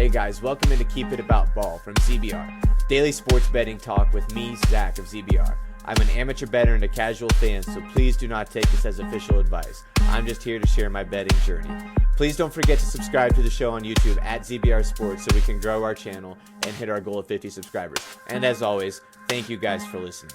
Hey guys, welcome into Keep It About Ball from ZBR, daily sports betting talk with me, Zach of ZBR. I'm an amateur bettor and a casual fan, so please do not take this as official advice. I'm just here to share my betting journey. Please don't forget to subscribe to the show on YouTube at ZBR Sports so we can grow our channel and hit our goal of 50 subscribers. And as always, thank you guys for listening.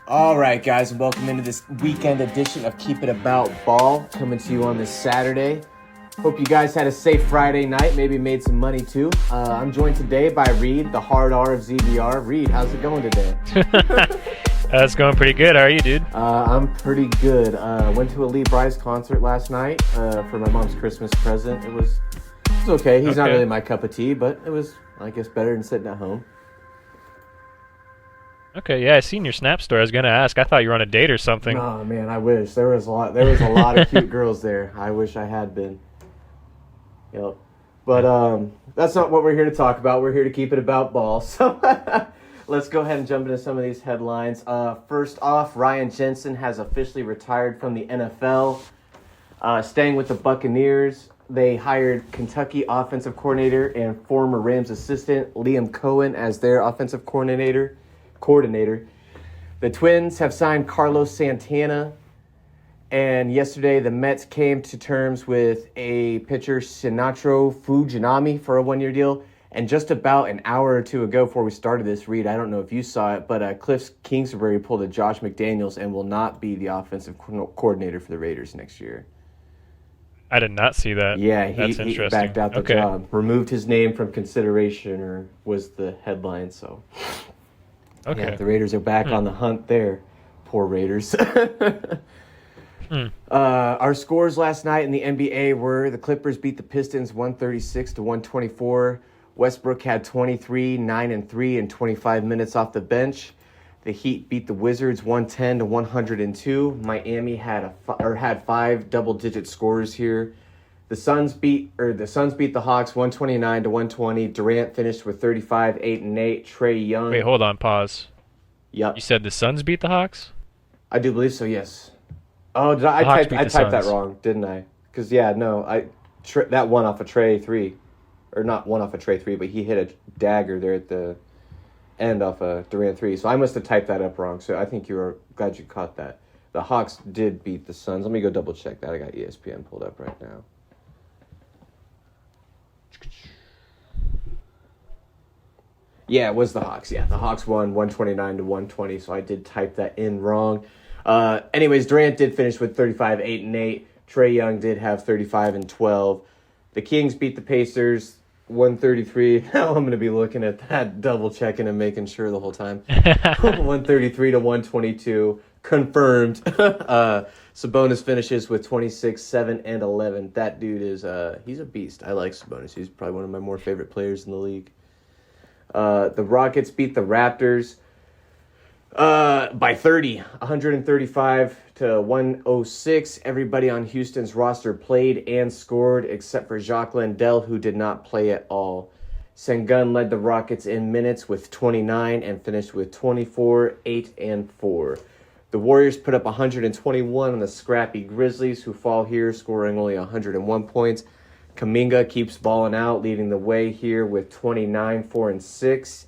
All right, guys, and welcome into this weekend edition of Keep It About Ball, coming to you on this Saturday. Hope you guys had a safe Friday night, maybe made some money too. I'm joined today by Reed, the hard R of ZBR. Reed, how's it going today? It's going pretty good. How are you, dude? I'm pretty good. Went to a Lee Bryce concert last night for my mom's Christmas present. It was okay. He's not really my cup of tea, but it was, I guess, better than sitting at home. Okay, yeah, I seen your Snap story. I was gonna ask. I thought you were on a date or something. Oh man, I wish there was a lot of cute girls there. I wish I had been. Yep. But that's not what we're here to talk about. We're here to keep it about ball. So let's go ahead and jump into some of these headlines. First off, Ryan Jensen has officially retired from the NFL. Staying with the Buccaneers, they hired Kentucky offensive coordinator and former Rams assistant Liam Cohen as their offensive coordinator. The Twins have signed Carlos Santana, and yesterday the Mets came to terms with a pitcher, Sinatro Fujinami, for a one-year deal. And just about an hour or two ago, before we started this, Reed, I don't know if you saw it, but Cliff Kingsbury pulled a Josh McDaniels and will not be the offensive coordinator for the Raiders next year. I did not see that. Yeah, That's he interesting. backed out the job. Removed his name from consideration, or was the headline, so... Okay. Yeah, the Raiders are back on the hunt there. Poor Raiders. Our scores last night in the NBA were the Clippers beat the Pistons 136-124. Westbrook had 23, 9 and 3 in 25 minutes off the bench. The Heat beat the Wizards 110-102. Miami had five double-digit scores here. The Suns beat the Hawks 129-120. Durant finished with 35, 8 and 8. Trae Young. Wait, hold on, pause. Yep. You said the Suns beat the Hawks? I do believe so. Yes. Oh, did I typed that wrong, didn't I? Because that one off a Trae 3, or not one off a Trae 3, but he hit a dagger there at the end off a Durant 3. So I must have typed that up wrong. So I think glad you caught that. The Hawks did beat the Suns. Let me go double check that. I got ESPN pulled up right now. Yeah, it was the Hawks. Yeah, the Hawks won 129-120, so I did type that in wrong. Anyways, Durant did finish with 35, 8 and 8. Trae Young did have 35 and 12. The Kings beat the Pacers 133. Now I'm going to be looking at that, double checking and making sure the whole time. 133-122. Confirmed. Sabonis finishes with 26, 7 and 11. That dude is he's a beast. I like Sabonis. He's probably one of my more favorite players in the league. The Rockets beat the Raptors by 30, 135-106. Everybody on Houston's roster played and scored except for Jacques Landale, who did not play at all. Sengun led the Rockets in minutes with 29 and finished with 24, 8 and 4. The Warriors put up 121 on the scrappy Grizzlies, who fall here, scoring only 101 points. Kuminga keeps balling out, leading the way here with 29, 4 and 6.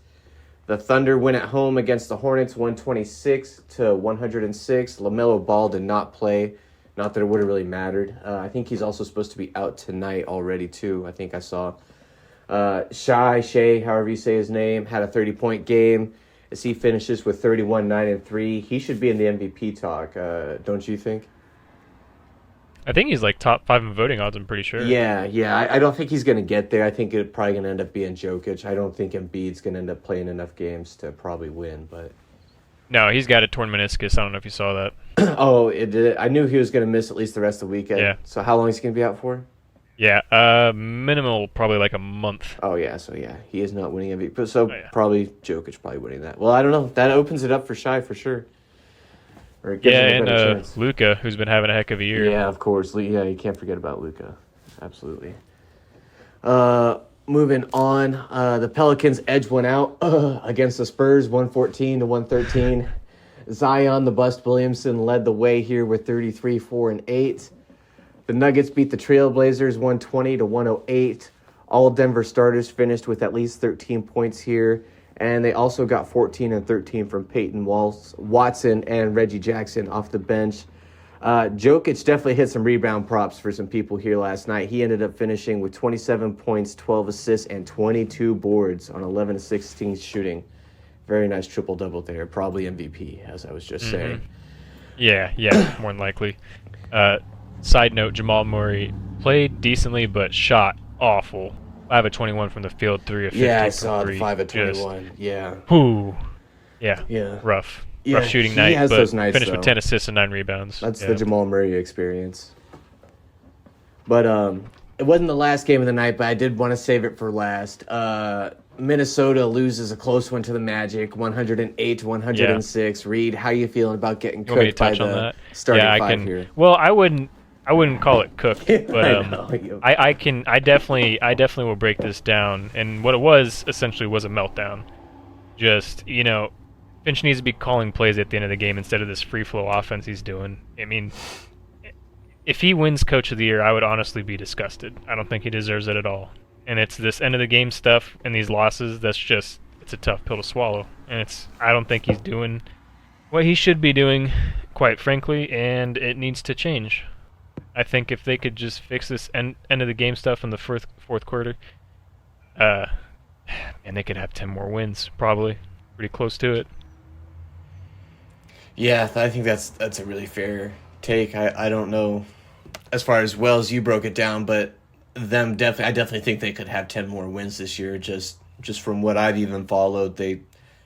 The Thunder win at home against the Hornets 126-106. LaMelo Ball did not play. Not that it would have really mattered. I think he's also supposed to be out tonight already, too. I think I saw. Shea, however you say his name, had a 30-point game as he finishes with 31, 9 and 3. He should be in the MVP talk, don't you think? I think he's like top 5 in voting odds, I'm pretty sure. Yeah. I don't think he's going to get there. I think it's probably going to end up being Jokic. I don't think Embiid's going to end up playing enough games to probably win. But No, he's got a torn meniscus. I don't know if you saw that. Oh, it did. I knew he was going to miss at least the rest of the weekend. Yeah. So how long is he going to be out for? Yeah, minimal, probably like a month. Oh, yeah. So, yeah, he is not winning MVP. So, probably Jokic probably winning that. Well, I don't know. That opens it up for Shai for sure. or it gives Yeah, them a and better chance. Luca, who's been having a heck of a year. Yeah, of course. Yeah, you can't forget about Luca. Absolutely. Moving on, the Pelicans edge went out against the Spurs, 114 to 113. Zion, the Bust Williamson, led the way here with 33, 4, and 8. The Nuggets beat the Trailblazers 120 to 108. All Denver starters finished with at least 13 points here, and they also got 14 and 13 from Peyton Watson and Reggie Jackson off the bench. Jokic definitely hit some rebound props for some people here last night. He ended up finishing with 27 points, 12 assists, and 22 boards on 11 to 16 shooting. Very nice triple-double there. Probably MVP, as I was just saying. Yeah, more than likely. Side note, Jamal Murray played decently, but shot awful. 5 of 21 from the field, 3 of 50 Yeah, I from saw the 3. 5 of 21. Yeah. Whew. Yeah, Yeah. rough. Yeah, Rough shooting he night, has but those nights, finished though. with 10 assists and 9 rebounds. That's Yeah. the Jamal Murray experience. But it wasn't the last game of the night, but I did want to save it for last. Minnesota loses a close one to the Magic, 108 to 106. Reed, how you feeling about getting You want me to cooked by touch on the that? starting Yeah, I five can. here? Well, I wouldn't call it cooked, but I know. I definitely will break this down. And what it was essentially was a meltdown. Just, Finch needs to be calling plays at the end of the game instead of this free flow offense he's doing. I mean, if he wins Coach of the Year, I would honestly be disgusted. I don't think he deserves it at all. And it's this end of the game stuff and these losses it's a tough pill to swallow. And I don't think he's doing what he should be doing, quite frankly, and it needs to change. I think if they could just fix this end of the game stuff in the fourth quarter, and they could have 10 more wins, probably. Pretty close to it. Yeah, I think that's a really fair take. I don't know as far as well as you broke it down, but I definitely think they could have 10 more wins this year. Just from what I've even followed,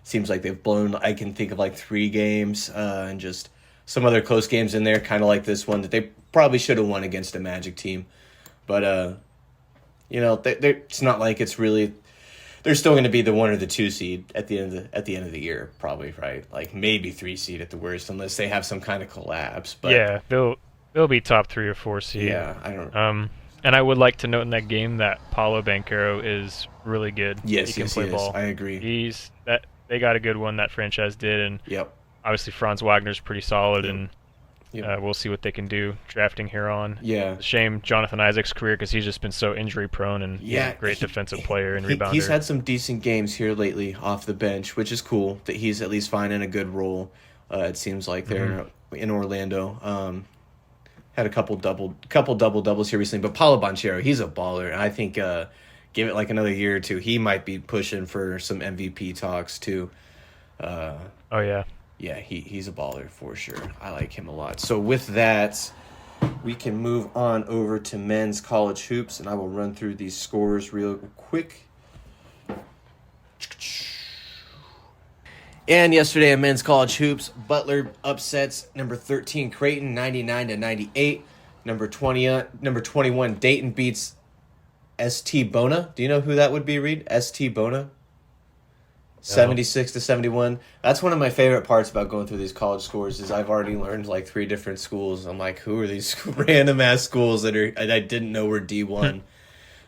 seems like they've blown. I can think of like 3 games and just some other close games in there, kind of like this one that they probably should have won against a Magic team. But it's not like it's really. They're still going to be the 1 or the 2 seed at the end of the year, probably, right? Like maybe 3 seed at the worst, unless they have some kind of collapse. But yeah, they'll be top 3 or 4 seed. yeah, I don't. And I would like to note in that game that Paulo Banchero is really good. Yes, he can yes, play he is. ball. I agree. They got a good one, that franchise did, and Yep. obviously Franz Wagner's pretty solid, Yep. and Yep. we'll see what they can do drafting here on. Yeah. It's a shame Jonathan Isaac's career because he's just been so injury prone and he's a great defensive player and rebounder. He's had some decent games here lately off the bench, which is cool that he's at least finding a good role. It seems like there in Orlando. Had a couple double doubles here recently, but Paulo Banchero, he's a baller, and I think give it like another year or two, he might be pushing for some MVP talks too. Oh yeah. Yeah, he's a baller for sure. I like him a lot. So with that, we can move on over to men's college hoops, and I will run through these scores real quick. And yesterday in men's college hoops, Butler upsets number 13 Creighton 99-98. Number 21 Dayton beats ST Bona. Do you know who that would be, Reed? ST Bona? 76-71. That's one of my favorite parts about going through these college scores is I've already learned like 3 different schools. I'm like, who are these random ass schools that I didn't know were D1?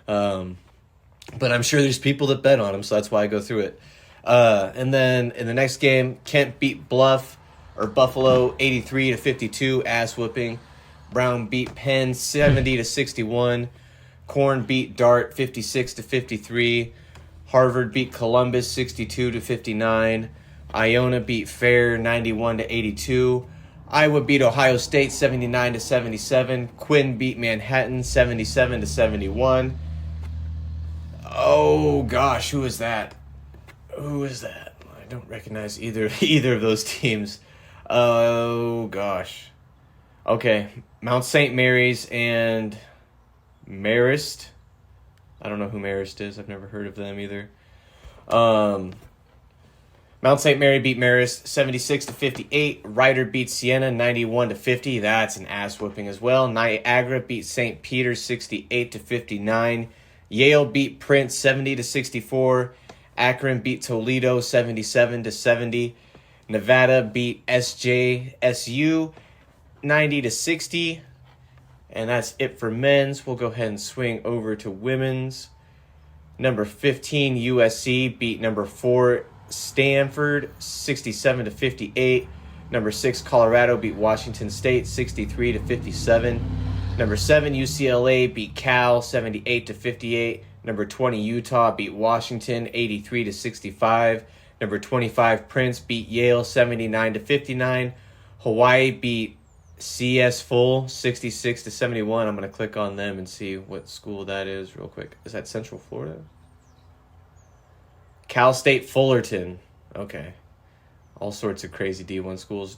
But I'm sure there's people that bet on them, so that's why I go through it. And then in the next game, Kent beat Buffalo 83-52, ass whooping. Brown beat Penn 70-61. Corn beat Dart 56-53. Harvard beat Columbus 62-59. Iona beat Fair 91-82. Iowa beat Ohio State 79-77. Quinn beat Manhattan 77-71. Oh gosh, who is that? I don't recognize either of those teams. Oh gosh. Okay, Mount St. Mary's and Marist. I don't know who Marist is. I've never heard of them either. Mount St. Mary beat Marist 76-58. Ryder beat Siena 91-50. That's an ass whooping as well. Niagara beat St. Peter 68-59. Yale beat Prince 70-64. Akron beat Toledo 77-70. Nevada beat SJSU 90-60. And that's it for men's. We'll go ahead and swing over to women's. Number 15 USC beat number 4 Stanford 67-58. Number 6 Colorado beat Washington State 63-57. Number 7 UCLA beat Cal 78-58. Number 20 Utah beat Washington 83-65. Number 25 Prince beat Yale 79-59. Hawaii beat CS Full 66-71. I'm going to click on them and see what school that is real quick. Is that Central Florida? Cal State Fullerton. Okay. All sorts of crazy D1 schools.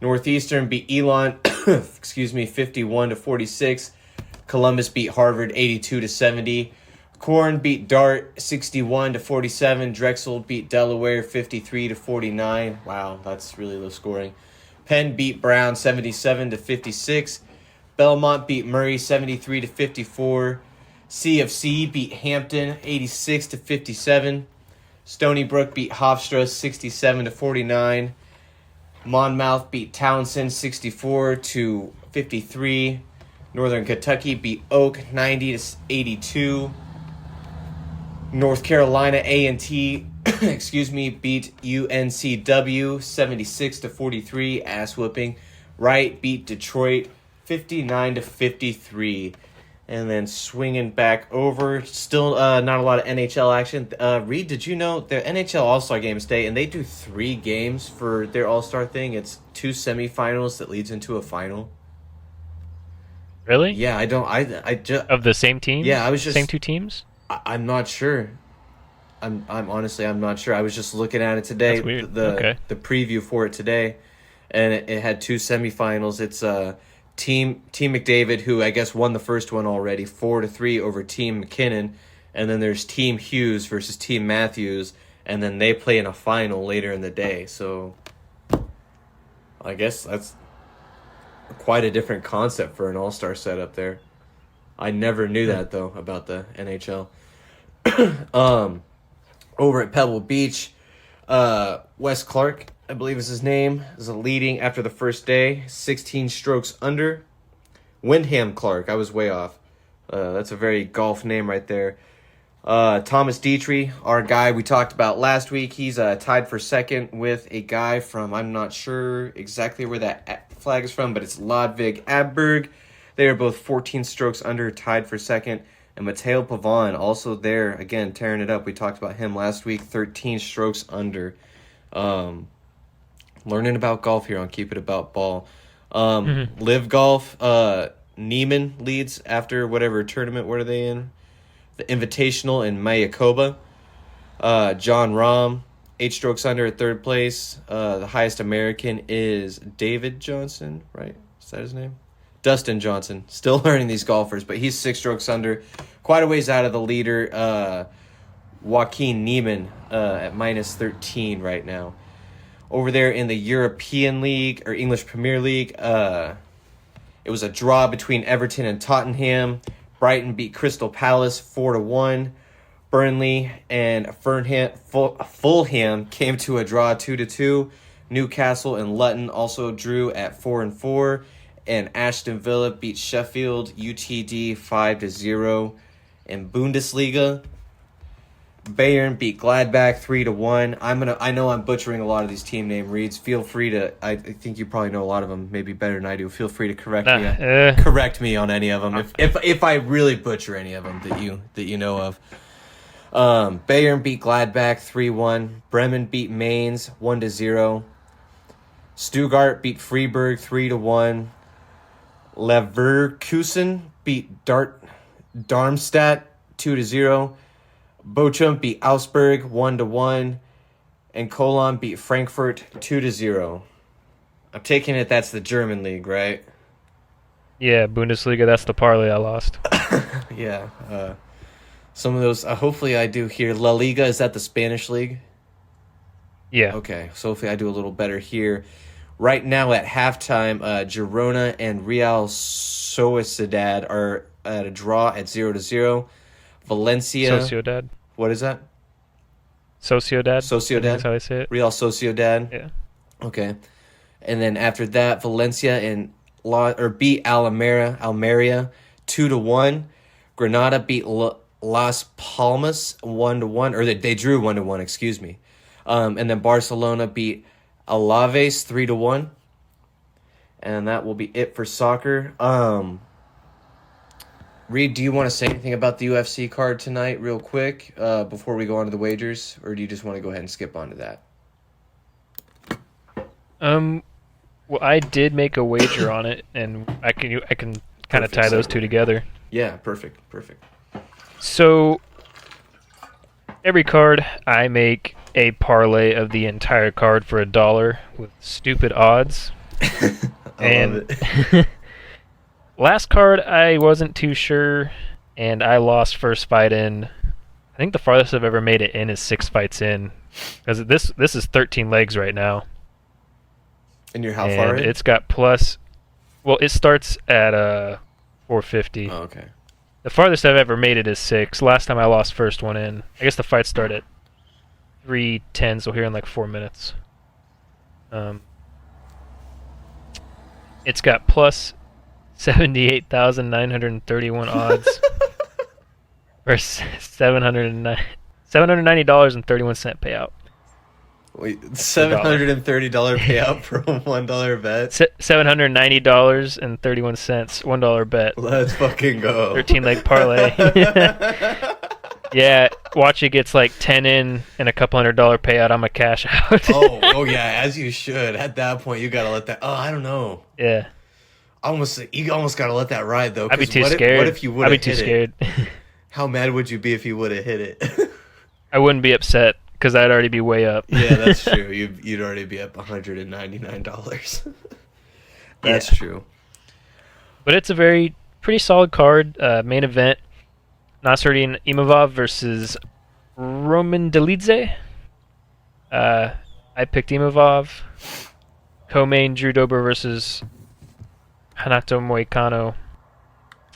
Northeastern beat Elon 51-46. Columbus beat Harvard 82-70. Corn beat Dart 61-47. Drexel beat Delaware 53-49. Wow, that's really low scoring. Penn beat Brown 77-56. Belmont beat Murray 73-54. CFC beat Hampton 86-57. Stony Brook beat Hofstra 67-49. Monmouth beat Townsend 64-53. Northern Kentucky beat Oak 90-82. North Carolina A&T beat UNCW 76-43, ass whooping. Wright beat Detroit 59-53. And then swinging back over, still not a lot of NHL action. Reed, did you know the NHL All-Star Game is today, and they do 3 games for their All-Star thing? It's 2 semifinals that leads into a final. Really? Yeah, I just Of the same team? Yeah, I was just same 2 teams? I'm not sure. I'm honestly I'm not sure. I was just looking at it today. That's weird. The preview for it today, and it had 2 semifinals. It's Team McDavid, who I guess won the first one already, 4-3 over Team McKinnon, and then there's Team Hughes versus Team Matthews, and then they play in a final later in the day. So I guess that's quite a different concept for an all-star setup there. I never knew that though about the NHL. Over at Pebble Beach, Wes Clark, I believe is his name, is leading after the first day, 16 strokes under. Wyndham Clark, I was way off. That's a very golf name right there. Thomas Dietrich, our guy we talked about last week, he's tied for second with a guy from, I'm not sure exactly where that flag is from, but it's Ludvig Abberg. They are both 14 strokes under, tied for second. And Matteo Pavon, also there, again, tearing it up. We talked about him last week, 13 strokes under. Learning about golf here on Keep It About Ball. Live Golf, Neiman leads after whatever tournament. What are they in? The Invitational in Mayakoba. John Rahm, 8 strokes under at third place. The highest American is David Johnson, right? Is that his name? Dustin Johnson, still learning these golfers, but he's 6 strokes under, quite a ways out of the leader. Joaquin Neiman at minus 13 right now. Over there in the European League, or English Premier League, it was a draw between Everton and Tottenham. Brighton beat Crystal Palace 4-1. Burnley and Fulham came to a draw 2-2. Newcastle and Luton also drew at 4-4. And Aston Villa beat Sheffield UTD 5-0. In Bundesliga, Bayern beat Gladbach 3-1. I know I'm butchering a lot of these team name reads. Feel free to. I think you probably know a lot of them, maybe better than I do. Feel free to correct me on any of them if I really butcher any of them that you know of. Bayern beat Gladbach 3-1. Bremen beat Mainz 1-0. Stuttgart beat Freiburg 3-1. Leverkusen beat Darmstadt 2-0. Bochum beat Augsburg 1-1. And Cologne beat Frankfurt 2-0. I'm taking it that's the German league, right? Yeah, Bundesliga, that's the parlay I lost. Yeah. Some of those, hopefully I do here. La Liga, is that the Spanish league? Yeah. Okay, so hopefully I do a little better here. Right now at halftime, Girona and Real Sociedad are at a draw at 0-0. Valencia. Sociedad. What is that? Sociedad. Sociedad. That's how I say it. Real Sociedad. Yeah. Okay. And then after that, Valencia and beat Almeria 2-1. Granada beat Las Palmas 1-1, or they drew 1-1. Excuse me. And then Barcelona beat Alaves 3-1. And that will be it for soccer. Reed, do you want to say anything about the UFC card tonight, real quick, before we go on to the wagers, or do you just want to go ahead and skip on to that? Well, I did make a wager on it, and I can kind of tie those two together. Yeah, perfect. So every card, I make a parlay of the entire card for $1 with stupid odds. I love it. Last card, I wasn't too sure, and I lost first fight in. I think the farthest I've ever made it in is 6 fights in, because this is 13 legs right now. And you're how far in? It's got plus. Well, it starts at 450. Oh, okay. The farthest I've ever made it is 6. Last time I lost first one in. I guess the fight started at 3:10, so here in like 4 minutes. It's got plus 78,931 odds for $790.31 payout. Wait, $730 payout for a $1 bet? $790.31, $1 bet. Let's fucking go. 13 leg parlay. Yeah, watch it gets like 10 in and a couple $100 payout. I'm a cash out. oh yeah, as you should. At that point, you gotta let that. Oh, I don't know. Yeah. You almost gotta let that ride though. I'd be too scared. What if you would have hit scared. How mad would you be if you would have hit it? I wouldn't be upset because I'd already be way up. Yeah, that's true. You'd already be up $199. That's true. But it's a pretty solid card. Main event: Nasruddin Imavov versus Roman Dolidze. I picked Imavov. Co-main: Drew Dober versus Hanato Moicano.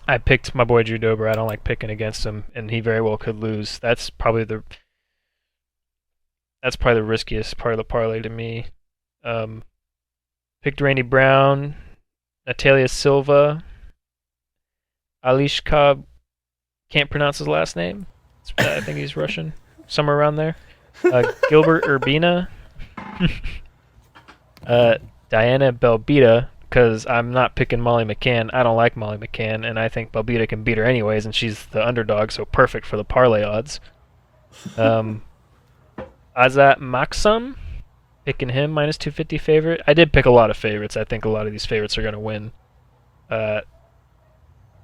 I picked my boy Drew Dober. I don't like picking against him, and he very well could lose. That's probably the riskiest part of the parlay to me. Picked Randy Brown, Natalia Silva, Alishka. Can't pronounce his last name. I think he's Russian, somewhere around there. Gilbert Urbina, Diana Belbita. Because I'm not picking Molly McCann. I don't like Molly McCann, and I think Belbita can beat her anyways, and she's the underdog, so perfect for the parlay odds. Azat Maksum, picking him, minus 250 favorite. I did pick a lot of favorites. I think a lot of these favorites are going to win.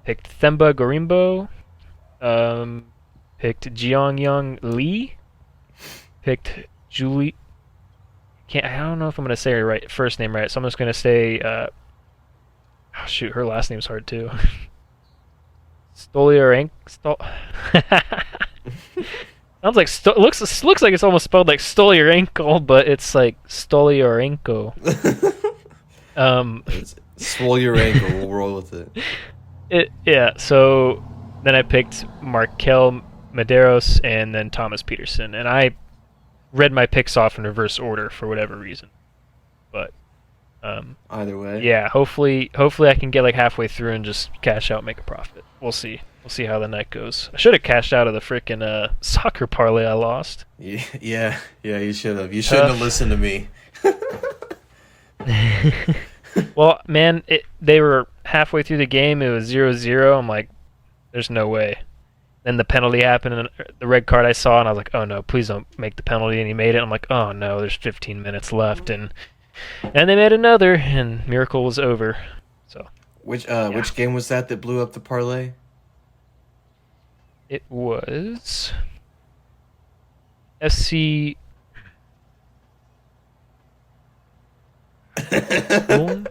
Picked Themba Gorimbo. Picked Jeong-Young Lee. Picked Julie... I don't know if I'm going to say her first name right, so I'm just going to say... her last name's hard too. Stolyarenko. Sounds like looks like it's almost spelled like Stolyarenko, but it's like Stolyarenko. Swole your ankle. We'll roll with it. Yeah. So then I picked Markel Medeiros and then Thomas Peterson, and I read my picks off in reverse order for whatever reason, but either way, yeah. Hopefully I can get like halfway through and just cash out, make a profit. We'll see how the night goes. I should have cashed out of the freaking soccer parlay I lost. Yeah. You should have. You shouldn't have listened to me. Well, man, they were halfway through the game. It was 0-0. I'm like, there's no way. Then the penalty happened, and the red card I saw, and I was like, oh no, please don't make the penalty. And he made it. I'm like, oh no, there's 15 minutes left, and they made another, and miracle was over. So which game was that blew up the parlay? It was FC Ulm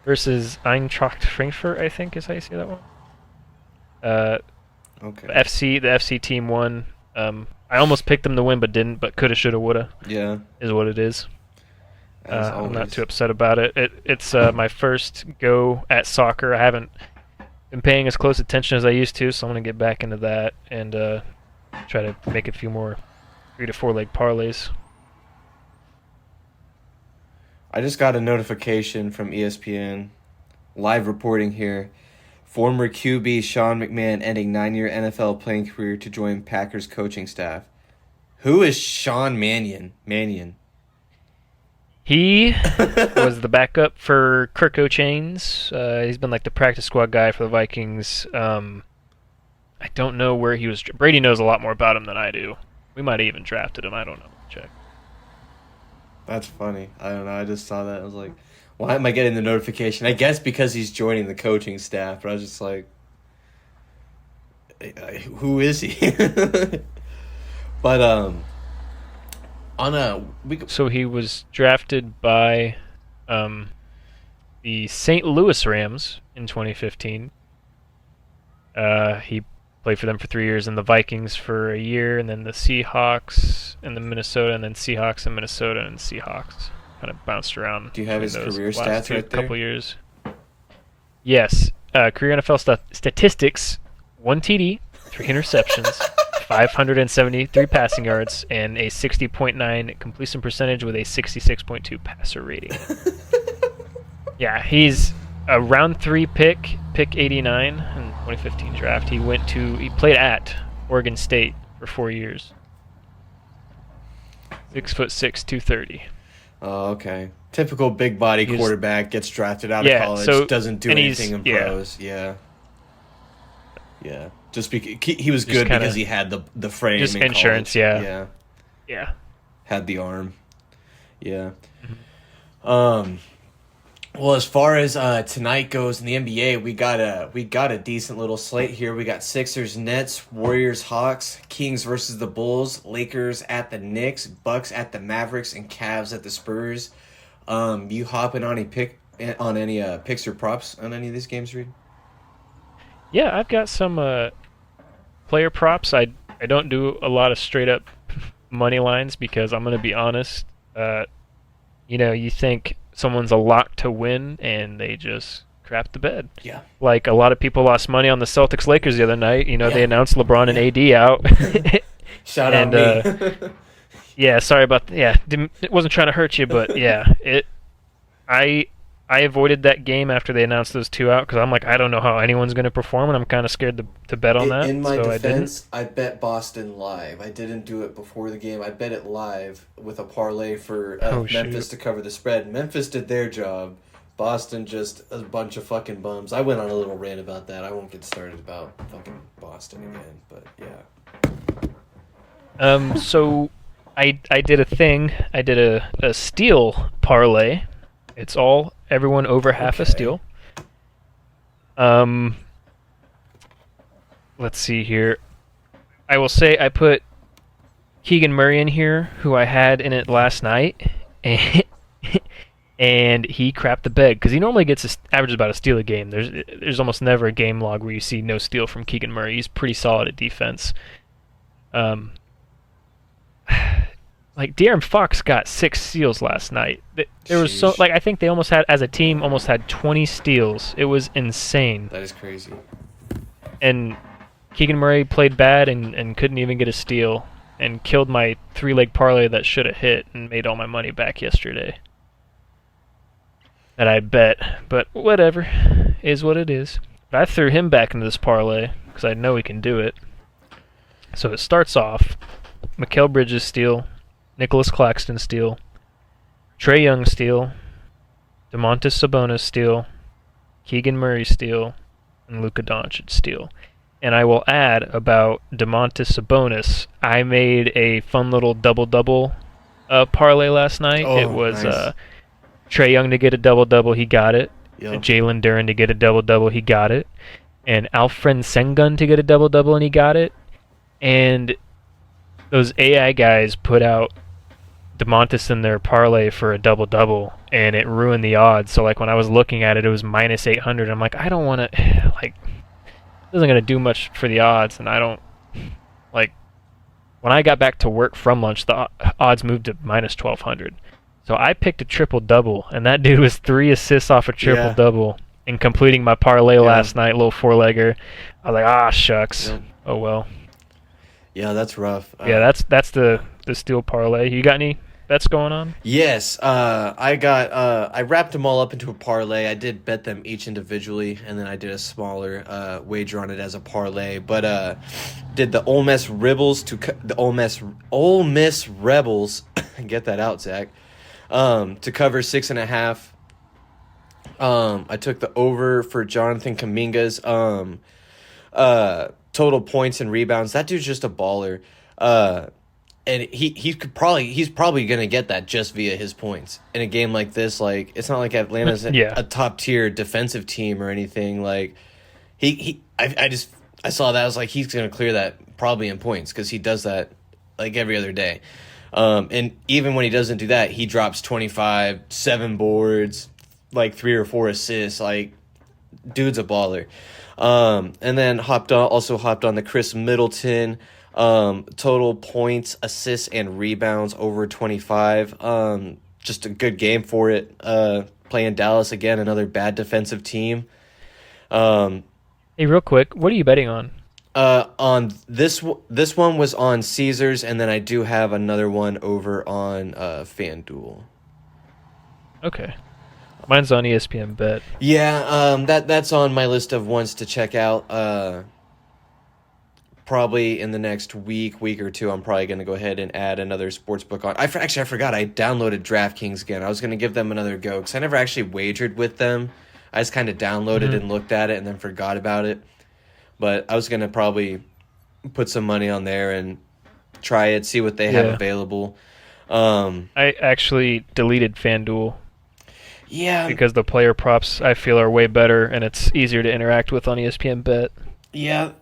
versus Eintracht Frankfurt, I think is how you say that one. Okay. The FC team won. I almost picked them to win, but didn't. But coulda, shoulda, woulda. Yeah, is what it is. I'm not too upset about it. It's my first go at soccer. I haven't been paying as close attention as I used to, so I'm gonna get back into that and try to make a few more 3 to 4 leg parlays. I just got a notification from ESPN, live reporting here. Former QB Sean McMahon ending 9-year NFL playing career to join Packers coaching staff. Who is Sean Mannion? He was the backup for Kirk O'Chains. He's been like the practice squad guy for the Vikings. I don't know where he was. Brady knows a lot more about him than I do. We might have even drafted him. I don't know. Check. That's funny. I don't know. I just saw that. I was like, why am I getting the notification? I guess because he's joining the coaching staff. But I was just like, who is he? But so he was drafted by the St. Louis Rams in 2015. He played for them for 3 years, and the Vikings for a year, and then the Seahawks, and the Minnesota, and then Seahawks and Minnesota and Seahawks. Kind of bounced around. Do you have his career stats right there? Couple years. Yes, career NFL statistics: 1 TD, 3 interceptions, 573 passing yards, and a 60.9 completion percentage with a 66.2 passer rating. Yeah, he's a round 3 pick 89 in 2015 draft. He played at Oregon State for 4 years. 6'6", 230. Oh, okay. Typical big body quarterback, gets drafted out of college, doesn't do anything in pros. Yeah. Just because he was good because he had the frame. Just in insurance, college. Yeah. Had the arm. Yeah. Mm-hmm. Well, as far as tonight goes in the NBA, we got a decent little slate here. We got Sixers, Nets, Warriors, Hawks, Kings versus the Bulls, Lakers at the Knicks, Bucks at the Mavericks, and Cavs at the Spurs. You hopping on any picks or props on any of these games, Reed? Yeah, I've got some player props. I don't do a lot of straight up money lines because I'm going to be honest. You think someone's a lock to win, and they just crap the bed. Yeah. Like, a lot of people lost money on the Celtics-Lakers the other night. They announced LeBron and AD out. Shout out me. Yeah, sorry about that. Yeah, it wasn't trying to hurt you, but yeah. I avoided that game after they announced those two out because I'm like, I don't know how anyone's going to perform, and I'm kind of scared to bet on that. In my defense, I bet Boston live. I didn't do it before the game. I bet it live with a parlay for Memphis to cover the spread. Memphis did their job. Boston just a bunch of fucking bums. I went on a little rant about that. I won't get started about fucking Boston again, but yeah. So I did a thing. I did a steal parlay. It's all everyone over half a steal. Let's see here. I will say I put Keegan Murray in here, who I had in it last night, and he crapped the bed because he normally averages about a steal a game. There's almost never a game log where you see no steal from Keegan Murray. He's pretty solid at defense. Like, De'Aaron Fox got 6 steals last night. There was I think they as a team, almost had 20 steals. It was insane. That is crazy. And Keegan Murray played bad and couldn't even get a steal and killed my 3-leg parlay that should have hit and made all my money back yesterday. That I bet, but whatever, is what it is. But I threw him back into this parlay because I know he can do it. So it starts off, Mikal Bridges steal, Nicholas Claxton steal, Trae Young steal, Domantas Sabonis steal, Keegan Murray steal, and Luka Doncic steal. And I will add about Domantas Sabonis. I made a fun little double-double parlay last night. It was nice. Trae Young to get a double-double, he got it. Yep. Jalen Duren to get a double-double, he got it. And Alfred Sengun to get a double-double, and he got it. And those AI guys put out DeMontis in their parlay for a double-double, and it ruined the odds. So, like, when I was looking at it, it was minus 800. I'm like, I don't want to, like, it isn't going to do much for the odds, and I don't, like, when I got back to work from lunch, the odds moved to minus 1,200. So I picked a triple-double, and that dude was 3 assists off a triple-double in completing my parlay last night, little 4-legger. I was like, shucks. Yep. Oh, well. Yeah, that's rough. Yeah, that's the steal parlay. You got any bets going on? Yes, I wrapped them all up into a parlay. I did bet them each individually, and then I did a smaller wager on it as a parlay. But did the Ole Miss Rebels get that out, Zach? To cover 6.5. I took the over for Jonathan Kaminga's total points and rebounds. That dude's just a baller. And he's probably gonna get that just via his points in a game like this. Like, it's not like Atlanta's a top tier defensive team or anything. Like, I saw that, I was like, he's gonna clear that probably in points because he does that like every other day. And even when he doesn't do that, he drops 25, 7 boards, like 3 or 4 assists. Like, dude's a baller. And then also hopped on the Chris Middleton. Total points, assists, and rebounds over 25. Just a good game for it. Playing Dallas again, another bad defensive team. Hey, real quick, what are you betting on? On this one was on Caesars, and then I do have another one over on FanDuel. Okay. Mine's on ESPN Bet. Yeah, that's on my list of ones to check out. Probably in the next week or two, I'm probably going to go ahead and add another sports book on. I forgot I downloaded DraftKings again. I was going to give them another go because I never actually wagered with them. I just kind of downloaded and looked at it and then forgot about it. But I was going to probably put some money on there and try it, see what they have available. I actually deleted FanDuel. Yeah. Because the player props, I feel, are way better, and it's easier to interact with on ESPN Bet. Yeah,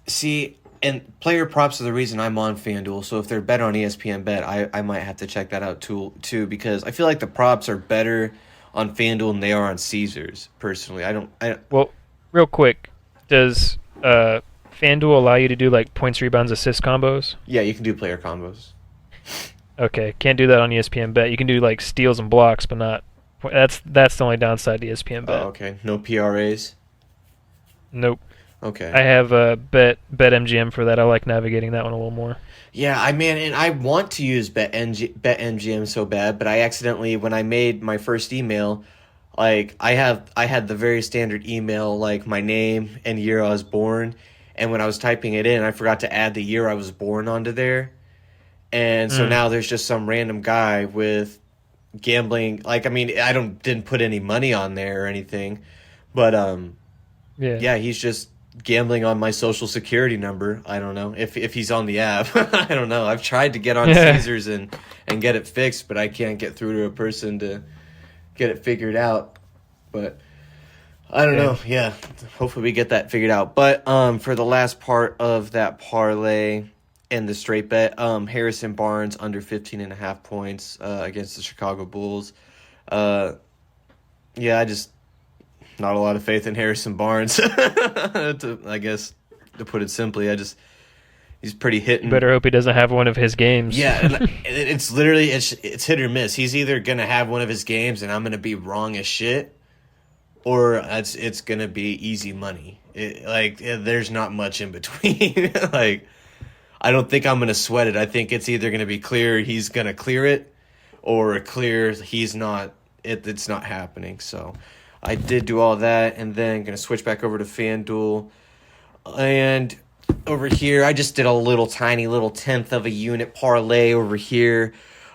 see, and player props are the reason I'm on FanDuel, so if they're better on ESPN Bet, I might have to check that out too, because I feel like the props are better on FanDuel than they are on Caesars, personally. Well, real quick, does FanDuel allow you to do, like, points, rebounds, assist combos? Yeah, you can do player combos. Okay, can't do that on ESPN Bet. You can do, like, steals and blocks, but not... That's the only downside to ESPN Bet. Oh, okay. No PRAs? Nope. Okay. I have BetMGM for that. I like navigating that one a little more. Yeah, and I want to use BetMGM so bad, but I accidentally, when I made my first email, like, I had the very standard email, like my name and year I was born, and when I was typing it in, I forgot to add the year I was born onto there, and so now there's just some random guy with gambling. Like, I mean, I didn't put any money on there or anything, but yeah, he's just gambling on my social security number. I don't know if he's on the app. I don't know. I've tried to get on Caesars and get it fixed, but I can't get through to a person to get it figured out. But I don't know. Yeah, hopefully we get that figured out. But for the last part of that parlay and the straight bet, Harrison Barnes under 15.5 points against the Chicago Bulls. Yeah, I just not a lot of faith in Harrison Barnes. I guess to put it simply, he's pretty hitting. You better hope he doesn't have one of his games. Yeah, it's literally it's hit or miss. He's either gonna have one of his games and I'm gonna be wrong as shit, or it's gonna be easy money. There's not much in between. Like, I don't think I'm gonna sweat it. I think it's either gonna be clear he's gonna clear it, or clear he's not. It's not happening. So I did do all that, and then going to switch back over to FanDuel. And over here, I just did a tiny little tenth of a unit parlay over here.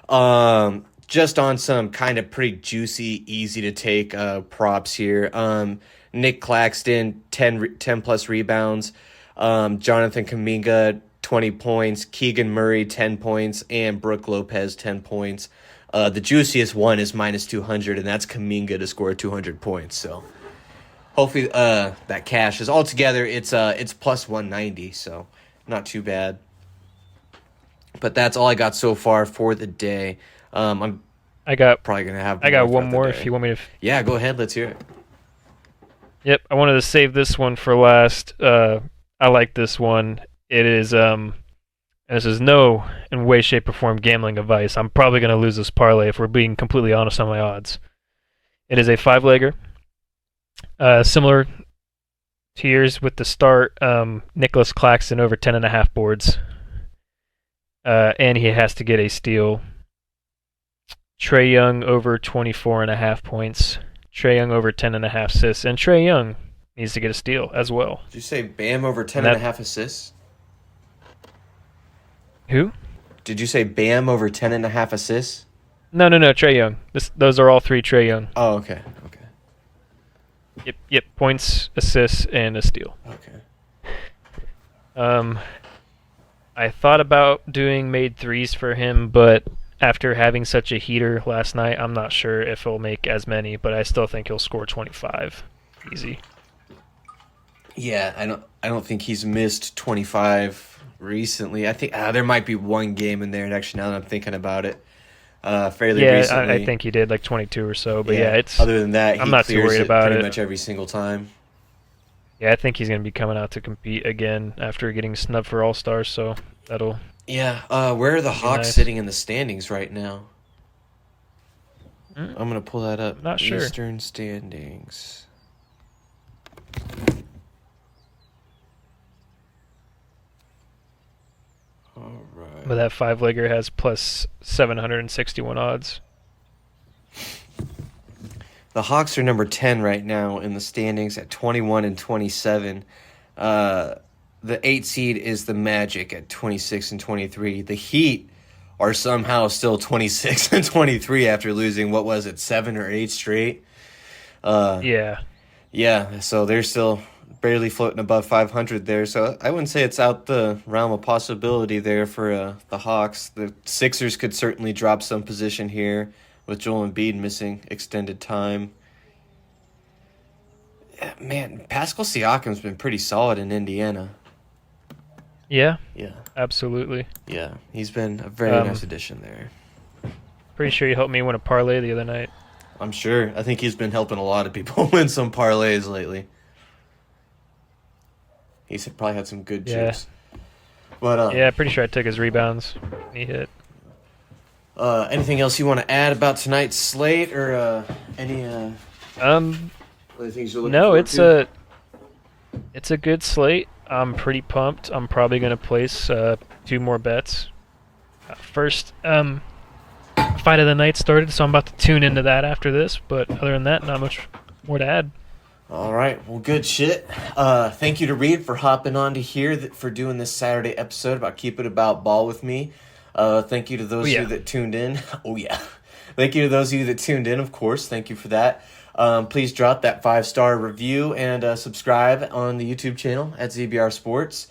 Just on some kind of pretty juicy, easy to take props here. Nick Claxton, 10 plus rebounds. Jonathan Kuminga, 20 points. Keegan Murray, 10 points. And Brook Lopez, 10 points. The juiciest one is minus 200, and that's Kuminga to score 200 points. So hopefully that cash is all together. It's plus 190, so not too bad. But that's all I got so far for the day. I got probably gonna have. I got one more if you want me to. Yeah, go ahead. Let's hear it. Yep, I wanted to save this one for last. I like this one. It is and this is no in way, shape, or form gambling advice. I'm probably going to lose this parlay if we're being completely honest on my odds. It is a 5-legger. Similar to yours with the start, Nicholas Claxton over 10.5 boards. And he has to get a steal Trae Young over 24.5 points. Trae Young over 10.5 assists. And Trae Young needs to get a steal as well. Did you say Bam over 10.5 assists? Who? Did you say Bam over 10.5 assists? No, Trae Young. Those are all three Trae Young. Oh, okay. Yep. Points, assists, and a steal. Okay. I thought about doing made threes for him, but after having such a heater last night, I'm not sure if he'll make as many, but I still think he'll score 25. Easy. Yeah, I don't think he's missed 25 recently. I think there might be one game in there, actually, now that I'm thinking about it. Fairly recently. I think he did like 22 or so, but yeah, it's other than that, I'm not too worried about pretty it. much every single time. Yeah, I think he's going to be coming out to compete again after getting snubbed for All-Stars, so that'll... Yeah, where are the Hawks sitting in the standings right now? I'm going to pull that up. Not sure. Eastern standings. All right. But that 5-legger has plus 761 odds. The Hawks are number 10 right now in the standings at 21 and 27. The 8 seed is the Magic at 26 and 23. The Heat are somehow still 26 and 23 after losing, 7 or 8 straight? Yeah, so they're still barely floating above 500 there. So I wouldn't say it's out the realm of possibility there for the Hawks. The Sixers could certainly drop some position here with Joel Embiid missing extended time. Man, Pascal Siakam's been pretty solid in Indiana. Yeah, Yeah, absolutely. yeah. He's been a very nice addition there. Pretty sure you helped me win a parlay the other night. I'm sure. I think he's been helping a lot of people win some parlays lately. He's probably had some good chips. But yeah, pretty sure I took his rebounds. He hit. Anything else you want to add about tonight's slate, or any other things you're looking forward to? It's a good slate. I'm pretty pumped. I'm probably gonna place 2 more bets. First, fight of the night started, so I'm about to tune into that after this. But other than that, not much more to add. All right, well, good shit. Thank you to Reed for hopping on to here, for doing this Saturday episode about Keep It About Ball with me. Thank you to those of you that tuned in. Oh, yeah. Thank you to those of you that tuned in, of course. Thank you for that. Please drop that 5-star review and subscribe on the YouTube channel at ZBR Sports.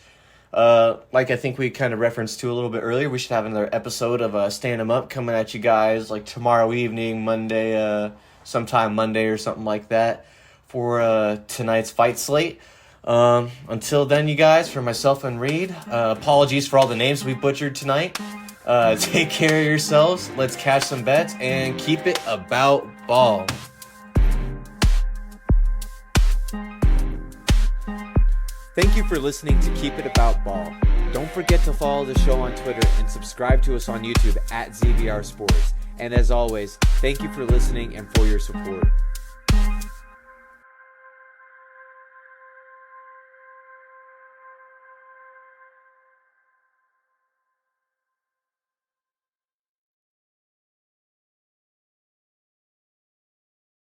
Like I think we kind of referenced to a little bit earlier, we should have another episode of Stand 'Em Up coming at you guys like tomorrow evening, Monday, sometime Monday or something like that for tonight's fight slate. Until then, you guys, for myself and Reed, apologies for all the names we butchered tonight. Take care of yourselves. Let's catch some bets and keep it about ball. Thank you for listening to Keep It About Ball. Don't forget to follow the show on Twitter and subscribe to us on YouTube at ZBR Sports. And as always, thank you for listening and for your support.